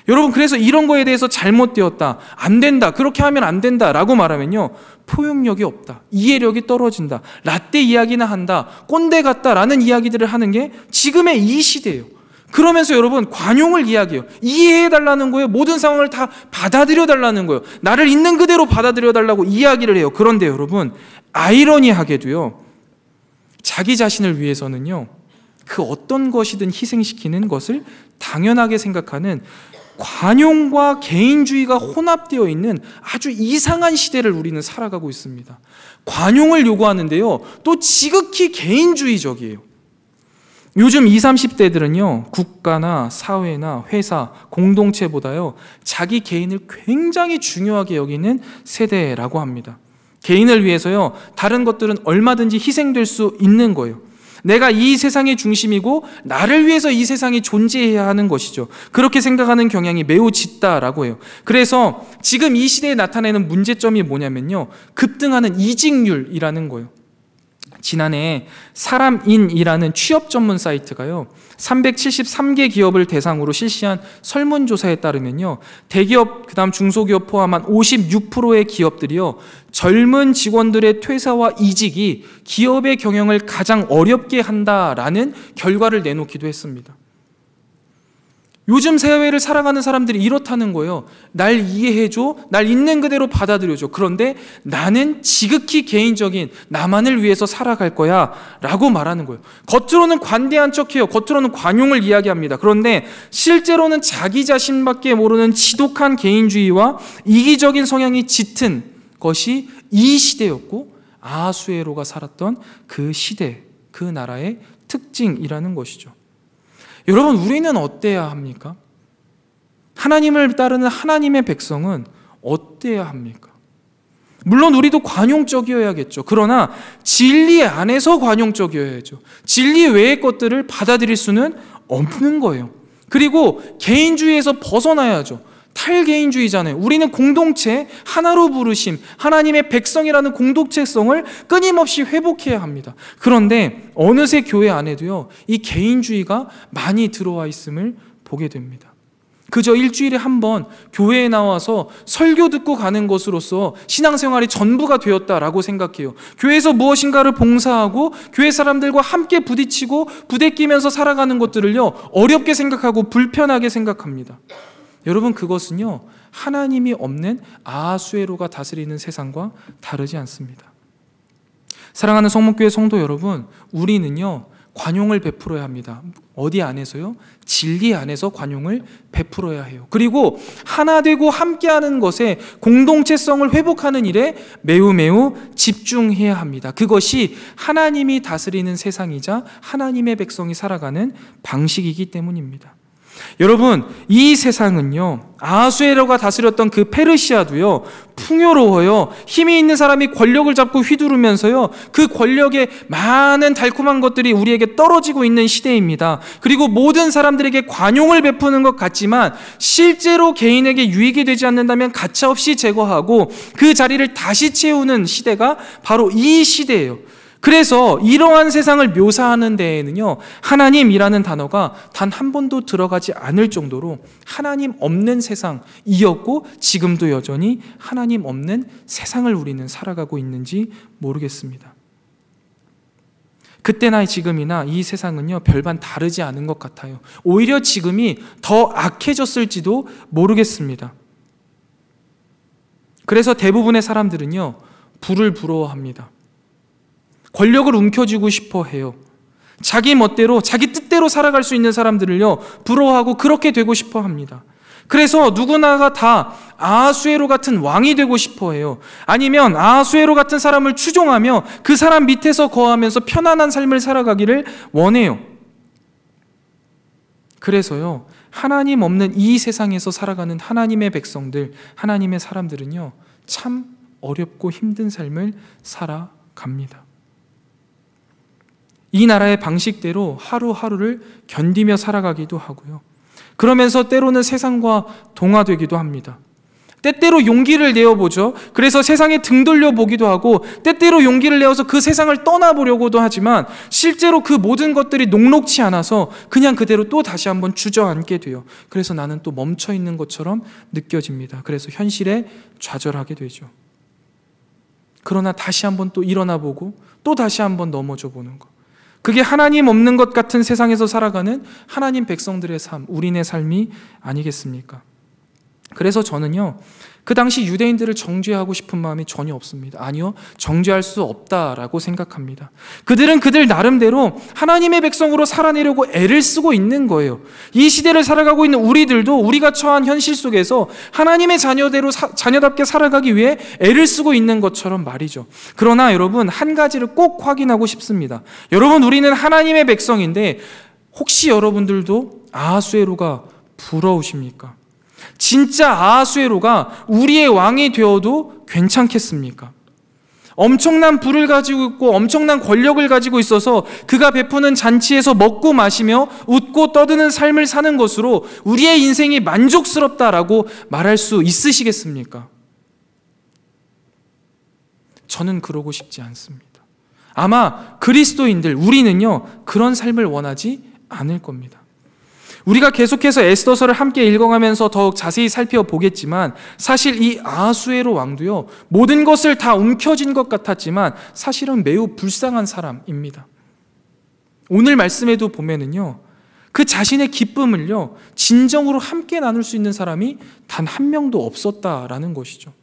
여러분, 그래서 이런 거에 대해서 잘못되었다, 안 된다, 그렇게 하면 안 된다라고 말하면요, 포용력이 없다, 이해력이 떨어진다, 라떼 이야기나 한다, 꼰대 같다라는 이야기들을 하는 게 지금의 이 시대예요. 그러면서 여러분, 관용을 이야기해요. 이해해달라는 거예요. 모든 상황을 다 받아들여달라는 거예요. 나를 있는 그대로 받아들여달라고 이야기를 해요. 그런데 여러분, 아이러니하게도요, 자기 자신을 위해서는요, 그 어떤 것이든 희생시키는 것을 당연하게 생각하는 관용과 개인주의가 혼합되어 있는 아주 이상한 시대를 우리는 살아가고 있습니다. 관용을 요구하는데요, 또 지극히 개인주의적이에요. 요즘 20, 30대들은요, 국가나 사회나 회사, 공동체보다요, 자기 개인을 굉장히 중요하게 여기는 세대라고 합니다. 개인을 위해서요, 다른 것들은 얼마든지 희생될 수 있는 거예요. 내가 이 세상의 중심이고 나를 위해서 이 세상이 존재해야 하는 것이죠. 그렇게 생각하는 경향이 매우 짙다라고 해요. 그래서 지금 이 시대에 나타내는 문제점이 뭐냐면요, 급등하는 이직률이라는 거예요. 지난해 사람인이라는 취업 전문 사이트가요, 373개 기업을 대상으로 실시한 설문조사에 따르면요, 대기업, 그다음 중소기업 포함한 56%의 기업들이요, 젊은 직원들의 퇴사와 이직이 기업의 경영을 가장 어렵게 한다라는 결과를 내놓기도 했습니다. 요즘 사회를 살아가는 사람들이 이렇다는 거예요. 날 이해해줘, 날 있는 그대로 받아들여줘. 그런데 나는 지극히 개인적인 나만을 위해서 살아갈 거야 라고 말하는 거예요. 겉으로는 관대한 척해요. 겉으로는 관용을 이야기합니다. 그런데 실제로는 자기 자신밖에 모르는 지독한 개인주의와 이기적인 성향이 짙은 것이 이 시대였고, 아하수에로가 살았던 그 시대, 그 나라의 특징이라는 것이죠. 여러분, 우리는 어때야 합니까? 하나님을 따르는 하나님의 백성은 어때야 합니까? 물론 우리도 관용적이어야겠죠. 그러나 진리 안에서 관용적이어야죠. 진리 외의 것들을 받아들일 수는 없는 거예요. 그리고 개인주의에서 벗어나야죠. 탈개인주의잖아요. 우리는 공동체, 하나로 부르심, 하나님의 백성이라는 공동체성을 끊임없이 회복해야 합니다. 그런데 어느새 교회 안에도요, 이 개인주의가 많이 들어와 있음을 보게 됩니다. 그저 일주일에 한 번 교회에 나와서 설교 듣고 가는 것으로서 신앙생활이 전부가 되었다라고 생각해요. 교회에서 무엇인가를 봉사하고 교회 사람들과 함께 부딪히고 부대끼면서 살아가는 것들을요, 어렵게 생각하고 불편하게 생각합니다. 여러분, 그것은요, 하나님이 없는 아하수에로가 다스리는 세상과 다르지 않습니다. 사랑하는 성목교회 성도 여러분, 우리는요, 관용을 베풀어야 합니다. 어디 안에서요? 진리 안에서 관용을 베풀어야 해요. 그리고 하나 되고 함께하는 것에 공동체성을 회복하는 일에 매우 집중해야 합니다. 그것이 하나님이 다스리는 세상이자 하나님의 백성이 살아가는 방식이기 때문입니다. 여러분, 이 세상은요, 아하수에로가 다스렸던 그 페르시아도요, 풍요로워요. 힘이 있는 사람이 권력을 잡고 휘두르면서요, 그 권력에 많은 달콤한 것들이 우리에게 떨어지고 있는 시대입니다. 그리고 모든 사람들에게 관용을 베푸는 것 같지만 실제로 개인에게 유익이 되지 않는다면 가차없이 제거하고 그 자리를 다시 채우는 시대가 바로 이 시대예요. 그래서 이러한 세상을 묘사하는 데에는요, 하나님이라는 단어가 단 한 번도 들어가지 않을 정도로 하나님 없는 세상이었고, 지금도 여전히 하나님 없는 세상을 우리는 살아가고 있는지 모르겠습니다. 그때나 지금이나 이 세상은요, 별반 다르지 않은 것 같아요. 오히려 지금이 더 악해졌을지도 모르겠습니다. 그래서 대부분의 사람들은요, 부를 부러워합니다. 권력을 움켜쥐고 싶어 해요. 자기 멋대로, 자기 뜻대로 살아갈 수 있는 사람들을요, 부러워하고 그렇게 되고 싶어 합니다. 그래서 누구나가 다 아하수에로 같은 왕이 되고 싶어 해요. 아니면 아하수에로 같은 사람을 추종하며 그 사람 밑에서 거하면서 편안한 삶을 살아가기를 원해요. 그래서요, 하나님 없는 이 세상에서 살아가는 하나님의 백성들, 하나님의 사람들은요, 참 어렵고 힘든 삶을 살아갑니다. 이 나라의 방식대로 하루하루를 견디며 살아가기도 하고요. 그러면서 때로는 세상과 동화되기도 합니다. 때때로 용기를 내어보죠. 그래서 세상에 등 돌려보기도 하고, 때때로 용기를 내어서 그 세상을 떠나보려고도 하지만 실제로 그 모든 것들이 녹록치 않아서 그냥 그대로 또 다시 한번 주저앉게 돼요. 그래서 나는 또 멈춰있는 것처럼 느껴집니다. 그래서 현실에 좌절하게 되죠. 그러나 다시 한번 또 일어나보고 또 다시 한번 넘어져 보는 것, 그게 하나님 없는 것 같은 세상에서 살아가는 하나님 백성들의 삶, 우리네 삶이 아니겠습니까? 그래서 저는요, 그 당시 유대인들을 정죄하고 싶은 마음이 전혀 없습니다. 아니요, 정죄할 수 없다라고 생각합니다. 그들은 그들 나름대로 하나님의 백성으로 살아내려고 애를 쓰고 있는 거예요. 이 시대를 살아가고 있는 우리들도 우리가 처한 현실 속에서 하나님의 자녀답게 살아가기 위해 애를 쓰고 있는 것처럼 말이죠. 그러나 여러분, 한 가지를 꼭 확인하고 싶습니다. 여러분, 우리는 하나님의 백성인데 혹시 여러분들도 아하수에로가 부러우십니까? 진짜 아하수에로가 우리의 왕이 되어도 괜찮겠습니까? 엄청난 부를 가지고 있고 엄청난 권력을 가지고 있어서 그가 베푸는 잔치에서 먹고 마시며 웃고 떠드는 삶을 사는 것으로 우리의 인생이 만족스럽다라고 말할 수 있으시겠습니까? 저는 그러고 싶지 않습니다. 아마 그리스도인들, 우리는요, 그런 삶을 원하지 않을 겁니다. 우리가 계속해서 에스더서를 함께 읽어가면서 더욱 자세히 살펴보겠지만, 사실 이 아하수에로 왕도요, 모든 것을 다 움켜쥔 것 같았지만 사실은 매우 불쌍한 사람입니다. 오늘 말씀에도 보면은요, 그 자신의 기쁨을요, 진정으로 함께 나눌 수 있는 사람이 단 한 명도 없었다라는 것이죠.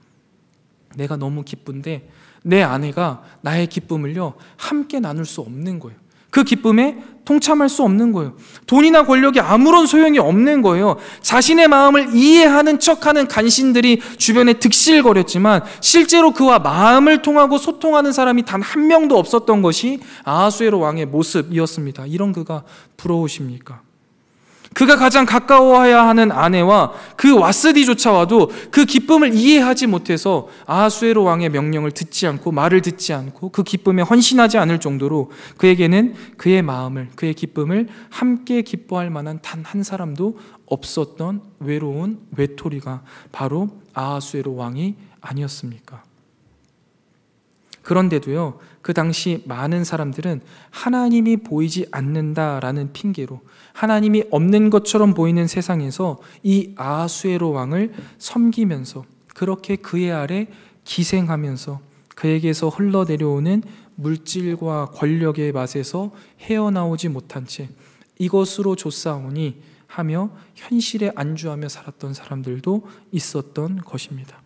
내가 너무 기쁜데 내 아내가 나의 기쁨을요, 함께 나눌 수 없는 거예요. 그 기쁨에 통참할 수 없는 거예요. 돈이나 권력이 아무런 소용이 없는 거예요. 자신의 마음을 이해하는 척하는 간신들이 주변에 득실거렸지만 실제로 그와 마음을 통하고 소통하는 사람이 단 한 명도 없었던 것이 아하수에로 왕의 모습이었습니다. 이런 그가 부러우십니까? 그가 가장 가까워해야 하는 아내와 그 와스디조차와도 그 기쁨을 이해하지 못해서 아하수에로 왕의 명령을 듣지 않고 말을 듣지 않고 그 기쁨에 헌신하지 않을 정도로 그에게는 그의 마음을, 그의 기쁨을 함께 기뻐할 만한 단 한 사람도 없었던 외로운 외톨이가 바로 아하수에로 왕이 아니었습니까? 그런데도요, 그 당시 많은 사람들은 하나님이 보이지 않는다라는 핑계로 하나님이 없는 것처럼 보이는 세상에서 이 아하수에로 왕을 섬기면서 그렇게 그의 아래 기생하면서 그에게서 흘러내려오는 물질과 권력의 맛에서 헤어나오지 못한 채 이것으로 좇사오니 하며 현실에 안주하며 살았던 사람들도 있었던 것입니다.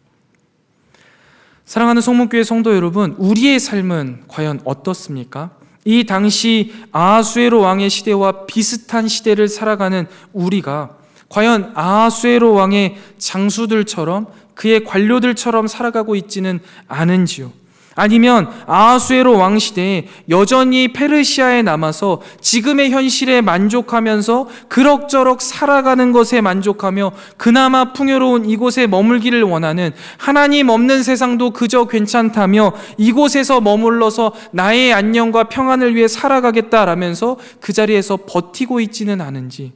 사랑하는 성문교회 성도 여러분, 우리의 삶은 과연 어떻습니까? 이 당시 아하수에로 왕의 시대와 비슷한 시대를 살아가는 우리가 과연 아하수에로 왕의 장수들처럼 그의 관료들처럼 살아가고 있지는 않은지요? 아니면 아하수에로 왕 시대에 여전히 페르시아에 남아서 지금의 현실에 만족하면서 그럭저럭 살아가는 것에 만족하며 그나마 풍요로운 이곳에 머물기를 원하는, 하나님 없는 세상도 그저 괜찮다며 이곳에서 머물러서 나의 안녕과 평안을 위해 살아가겠다라면서 그 자리에서 버티고 있지는 않은지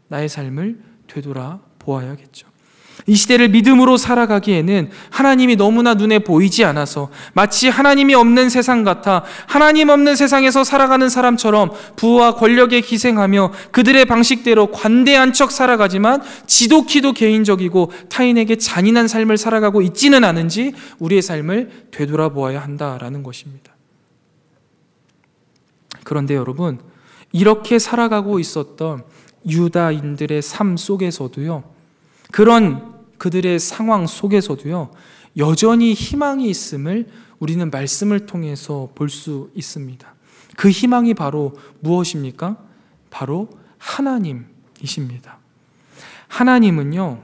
나의 삶을 되돌아 보아야겠죠. 이 시대를 믿음으로 살아가기에는 하나님이 너무나 눈에 보이지 않아서 마치 하나님이 없는 세상 같아 하나님 없는 세상에서 살아가는 사람처럼 부와 권력에 기생하며 그들의 방식대로 관대한 척 살아가지만 지독히도 개인적이고 타인에게 잔인한 삶을 살아가고 있지는 않은지 우리의 삶을 되돌아보아야 한다라는 것입니다. 그런데 여러분, 이렇게 살아가고 있었던 유다인들의 삶 속에서도요, 그런 그들의 상황 속에서도요, 여전히 희망이 있음을 우리는 말씀을 통해서 볼 수 있습니다. 그 희망이 바로 무엇입니까? 바로 하나님이십니다. 하나님은요,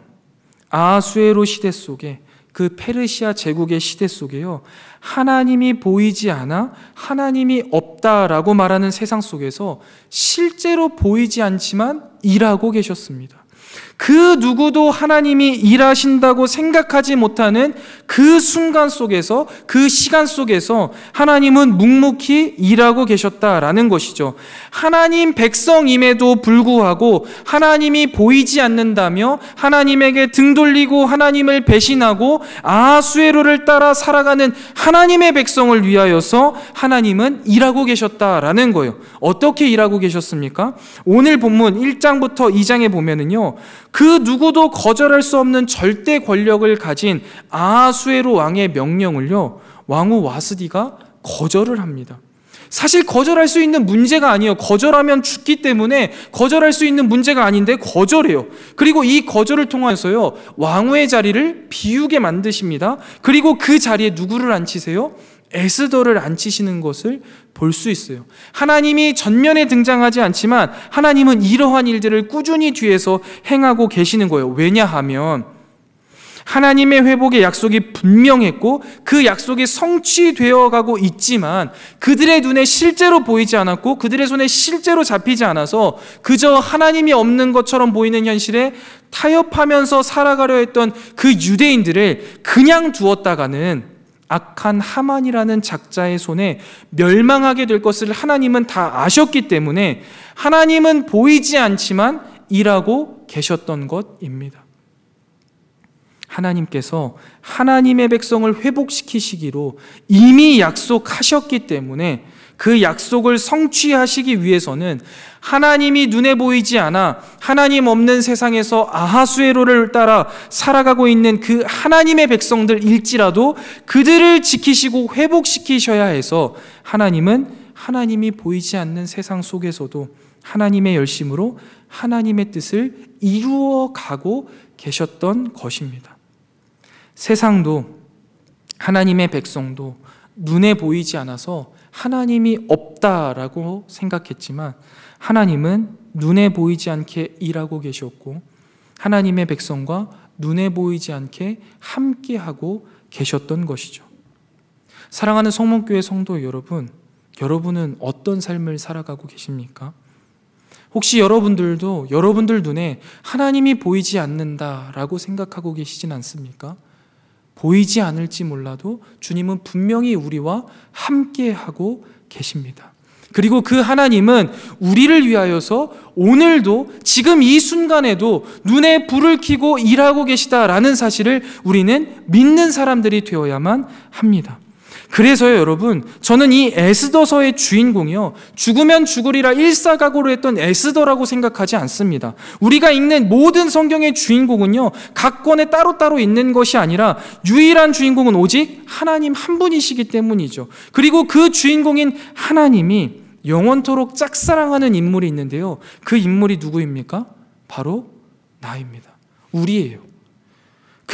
아하수에로 시대 속에, 그 페르시아 제국의 시대 속에요, 하나님이 보이지 않아 하나님이 없다라고 말하는 세상 속에서 실제로 보이지 않지만 일하고 계셨습니다. 그 누구도 하나님이 일하신다고 생각하지 못하는 그 순간 속에서, 그 시간 속에서 하나님은 묵묵히 일하고 계셨다라는 것이죠. 하나님 백성임에도 불구하고 하나님이 보이지 않는다며 하나님에게 등 돌리고 하나님을 배신하고 아하수에로를 따라 살아가는 하나님의 백성을 위하여서 하나님은 일하고 계셨다라는 거예요. 어떻게 일하고 계셨습니까? 오늘 본문 1장부터 2장에 보면은요, 그 누구도 거절할 수 없는 절대 권력을 가진 아하수에로 왕의 명령을요, 왕후 와스디가 거절을 합니다. 사실 거절할 수 있는 문제가 아니에요. 거절하면 죽기 때문에 거절할 수 있는 문제가 아닌데 거절해요. 그리고 이 거절을 통해서요, 왕후의 자리를 비우게 만드십니다. 그리고 그 자리에 누구를 앉히세요? 에스더를 앉히시는 것을 볼 수 있어요. 하나님이 전면에 등장하지 않지만 하나님은 이러한 일들을 꾸준히 뒤에서 행하고 계시는 거예요. 왜냐하면 하나님의 회복의 약속이 분명했고 그 약속이 성취되어 가고 있지만 그들의 눈에 실제로 보이지 않았고 그들의 손에 실제로 잡히지 않아서 그저 하나님이 없는 것처럼 보이는 현실에 타협하면서 살아가려 했던 그 유대인들을 그냥 두었다가는 악한 하만이라는 작자의 손에 멸망하게 될 것을 하나님은 다 아셨기 때문에 하나님은 보이지 않지만 일하고 계셨던 것입니다. 하나님께서 하나님의 백성을 회복시키시기로 이미 약속하셨기 때문에 그 약속을 성취하시기 위해서는 하나님이 눈에 보이지 않아 하나님 없는 세상에서 아하수에로를 따라 살아가고 있는 그 하나님의 백성들일지라도 그들을 지키시고 회복시키셔야 해서 하나님은 하나님이 보이지 않는 세상 속에서도 하나님의 열심으로 하나님의 뜻을 이루어 가고 계셨던 것입니다. 세상도 하나님의 백성도 눈에 보이지 않아서 하나님이 없다라고 생각했지만 하나님은 눈에 보이지 않게 일하고 계셨고 하나님의 백성과 눈에 보이지 않게 함께하고 계셨던 것이죠. 사랑하는 성문교회 성도 여러분, 여러분은 어떤 삶을 살아가고 계십니까? 혹시 여러분들도 여러분들 눈에 하나님이 보이지 않는다라고 생각하고 계시진 않습니까? 보이지 않을지 몰라도 주님은 분명히 우리와 함께하고 계십니다. 그리고 그 하나님은 우리를 위하여서 오늘도 지금 이 순간에도 눈에 불을 켜고 일하고 계시다라는 사실을 우리는 믿는 사람들이 되어야만 합니다. 그래서요 여러분, 저는 이 에스더서의 주인공이요 죽으면 죽으리라 일사각오로 했던 에스더라고 생각하지 않습니다. 우리가 읽는 모든 성경의 주인공은요 각 권에 따로따로 있는 것이 아니라 유일한 주인공은 오직 하나님 한 분이시기 때문이죠. 그리고 그 주인공인 하나님이 영원토록 짝사랑하는 인물이 있는데요, 그 인물이 누구입니까? 바로 나입니다. 우리예요.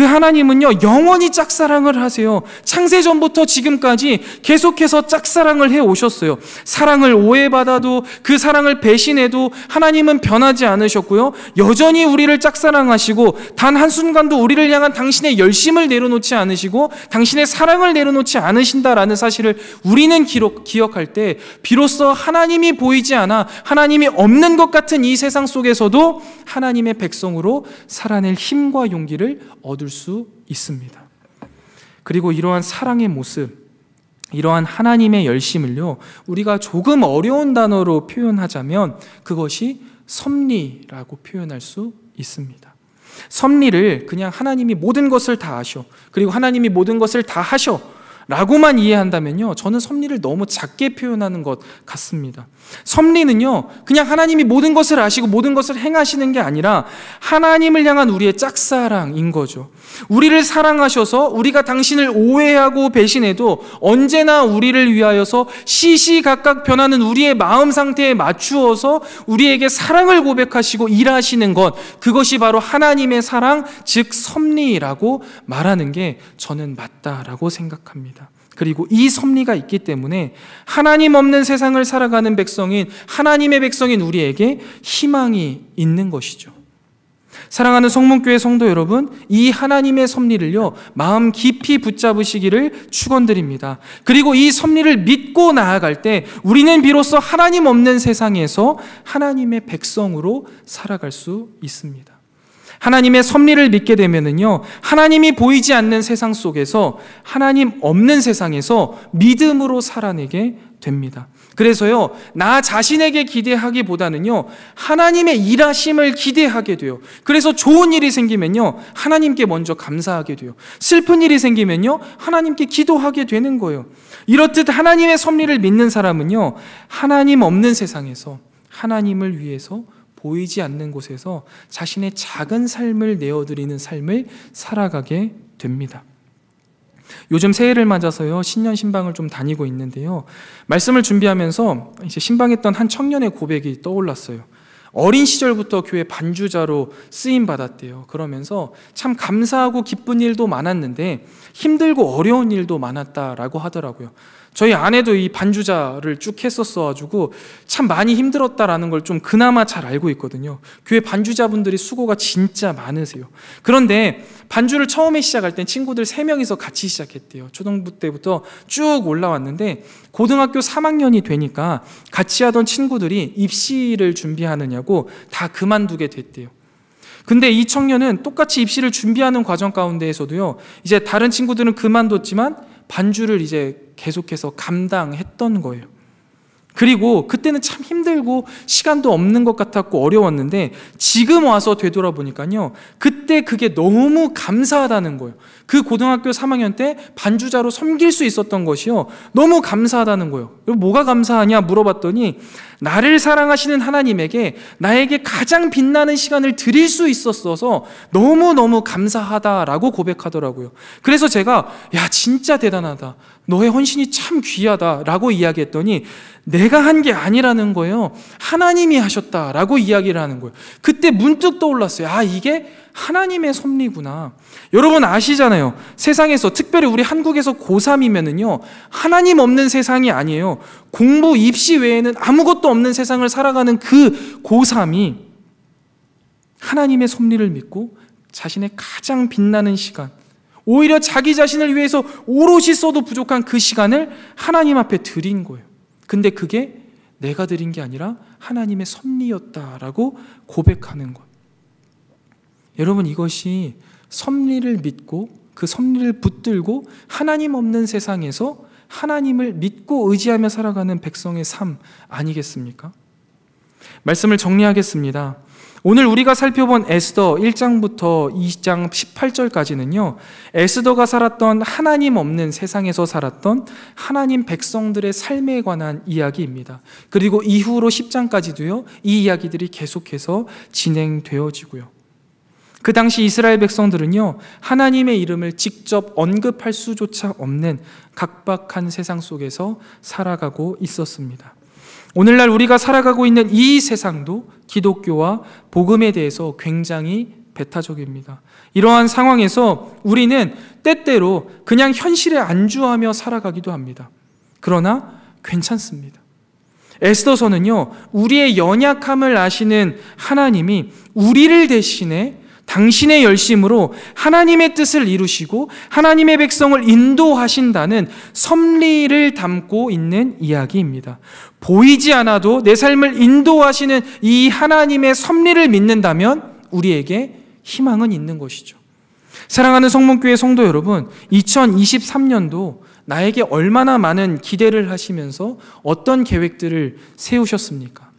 그 하나님은요, 영원히 짝사랑을 하세요. 창세전부터 지금까지 계속해서 짝사랑을 해오셨어요. 사랑을 오해받아도, 그 사랑을 배신해도 하나님은 변하지 않으셨고요, 여전히 우리를 짝사랑하시고 단 한순간도 우리를 향한 당신의 열심을 내려놓지 않으시고 당신의 사랑을 내려놓지 않으신다라는 사실을 우리는 기억할 때 비로소 하나님이 보이지 않아 하나님이 없는 것 같은 이 세상 속에서도 하나님의 백성으로 살아낼 힘과 용기를 얻을 수 있습니다. 그리고 이러한 사랑의 모습, 이러한 하나님의 열심을요, 우리가 조금 어려운 단어로 표현하자면 그것이 섭리라고 표현할 수 있습니다. 섭리를 그냥 하나님이 모든 것을 다 아셔, 그리고 하나님이 모든 것을 다 하셔 라고만 이해한다면요, 저는 섭리를 너무 작게 표현하는 것 같습니다. 섭리는요, 그냥 하나님이 모든 것을 아시고 모든 것을 행하시는 게 아니라 하나님을 향한 우리의 짝사랑인 거죠. 우리를 사랑하셔서 우리가 당신을 오해하고 배신해도 언제나 우리를 위하여서 시시각각 변하는 우리의 마음 상태에 맞추어서 우리에게 사랑을 고백하시고 일하시는 것, 그것이 바로 하나님의 사랑, 즉 섭리라고 말하는 게 저는 맞다라고 생각합니다. 그리고 이 섭리가 있기 때문에 하나님 없는 세상을 살아가는 백성인, 하나님의 백성인 우리에게 희망이 있는 것이죠. 사랑하는 성문교회 성도 여러분, 이 하나님의 섭리를요, 마음 깊이 붙잡으시기를 축원드립니다. 그리고 이 섭리를 믿고 나아갈 때 우리는 비로소 하나님 없는 세상에서 하나님의 백성으로 살아갈 수 있습니다. 하나님의 섭리를 믿게 되면은요, 하나님이 보이지 않는 세상 속에서, 하나님 없는 세상에서 믿음으로 살아내게 됩니다. 그래서요, 나 자신에게 기대하기보다는요, 하나님의 일하심을 기대하게 돼요. 그래서 좋은 일이 생기면요, 하나님께 먼저 감사하게 돼요. 슬픈 일이 생기면요, 하나님께 기도하게 되는 거예요. 이렇듯 하나님의 섭리를 믿는 사람은요, 하나님 없는 세상에서 하나님을 위해서 보이지 않는 곳에서 자신의 작은 삶을 내어드리는 삶을 살아가게 됩니다. 요즘 새해를 맞아서요, 신년 신방을 좀 다니고 있는데요, 말씀을 준비하면서 이제 신방했던 한 청년의 고백이 떠올랐어요. 어린 시절부터 교회 반주자로 쓰임 받았대요. 그러면서 참 감사하고 기쁜 일도 많았는데 힘들고 어려운 일도 많았다라고 하더라고요. 저희 아내도 이 반주자를 쭉 했었어가지고 참 많이 힘들었다라는 걸 좀 그나마 잘 알고 있거든요. 교회 반주자분들이 수고가 진짜 많으세요. 그런데 반주를 처음에 시작할 땐 친구들 3명이서 같이 시작했대요. 초등부 때부터 쭉 올라왔는데 고등학교 3학년이 되니까 같이 하던 친구들이 입시를 준비하느냐고 다 그만두게 됐대요. 근데 이 청년은 똑같이 입시를 준비하는 과정 가운데에서도요, 이제 다른 친구들은 그만뒀지만 반주를 이제 계속해서 감당했던 거예요. 그리고 그때는 참 힘들고 시간도 없는 것 같았고 어려웠는데 지금 와서 되돌아보니까요, 그때 그게 너무 감사하다는 거예요. 그 고등학교 3학년 때 반주자로 섬길 수 있었던 것이요, 너무 감사하다는 거예요. 뭐가 감사하냐 물어봤더니 나를 사랑하시는 하나님에게 나에게 가장 빛나는 시간을 드릴 수 있었어서 너무너무 감사하다라고 고백하더라고요. 그래서 제가 야, 진짜 대단하다, 너의 헌신이 참 귀하다라고 이야기했더니 내가 한 게 아니라는 거예요. 하나님이 하셨다라고 이야기를 하는 거예요. 그때 문득 떠올랐어요. 아, 이게 하나님의 섭리구나. 여러분 아시잖아요. 세상에서, 특별히 우리 한국에서 고3이면은요, 하나님 없는 세상이 아니에요. 공부, 입시 외에는 아무것도 없는 세상을 살아가는 그 고3이 하나님의 섭리를 믿고 자신의 가장 빛나는 시간, 오히려 자기 자신을 위해서 오롯이 써도 부족한 그 시간을 하나님 앞에 드린 거예요. 근데 그게 내가 드린 게 아니라 하나님의 섭리였다라고 고백하는 것. 여러분, 이것이 섭리를 믿고 그 섭리를 붙들고 하나님 없는 세상에서 하나님을 믿고 의지하며 살아가는 백성의 삶 아니겠습니까? 말씀을 정리하겠습니다. 오늘 우리가 살펴본 에스더 1장부터 2장 18절까지는요, 에스더가 살았던 하나님 없는 세상에서 살았던 하나님 백성들의 삶에 관한 이야기입니다. 그리고 이후로 10장까지도요, 이 이야기들이 계속해서 진행되어지고요. 그 당시 이스라엘 백성들은요, 하나님의 이름을 직접 언급할 수조차 없는 각박한 세상 속에서 살아가고 있었습니다. 오늘날 우리가 살아가고 있는 이 세상도 기독교와 복음에 대해서 굉장히 배타적입니다. 이러한 상황에서 우리는 때때로 그냥 현실에 안주하며 살아가기도 합니다. 그러나 괜찮습니다. 에스더서는요, 우리의 연약함을 아시는 하나님이 우리를 대신해 당신의 열심으로 하나님의 뜻을 이루시고 하나님의 백성을 인도하신다는 섭리를 담고 있는 이야기입니다. 보이지 않아도 내 삶을 인도하시는 이 하나님의 섭리를 믿는다면 우리에게 희망은 있는 것이죠. 사랑하는 성문교회 성도 여러분, 2023년도 나에게 얼마나 많은 기대를 하시면서 어떤 계획들을 세우셨습니까?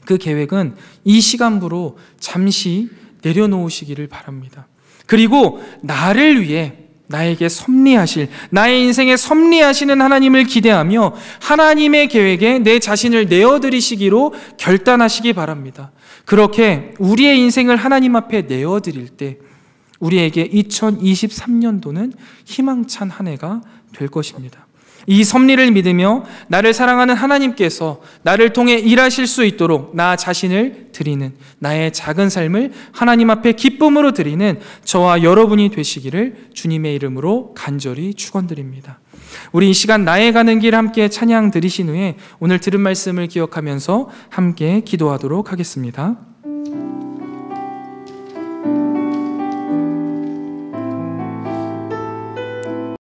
그 계획은 이 시간부로 잠시 내려놓으시기를 바랍니다. 그리고 나를 위해 나에게 섭리하실, 나의 인생에 섭리하시는 하나님을 기대하며 하나님의 계획에 내 자신을 내어드리시기로 결단하시기 바랍니다. 그렇게 우리의 인생을 하나님 앞에 내어드릴 때 우리에게 2023년도는 희망찬 한 해가 될 것입니다. 이 섭리를 믿으며 나를 사랑하는 하나님께서 나를 통해 일하실 수 있도록 나 자신을 드리는, 나의 작은 삶을 하나님 앞에 기쁨으로 드리는 저와 여러분이 되시기를 주님의 이름으로 간절히 축원드립니다. 우리 이 시간 나의 가는 길 함께 찬양 드리신 후에 오늘 들은 말씀을 기억하면서 함께 기도하도록 하겠습니다.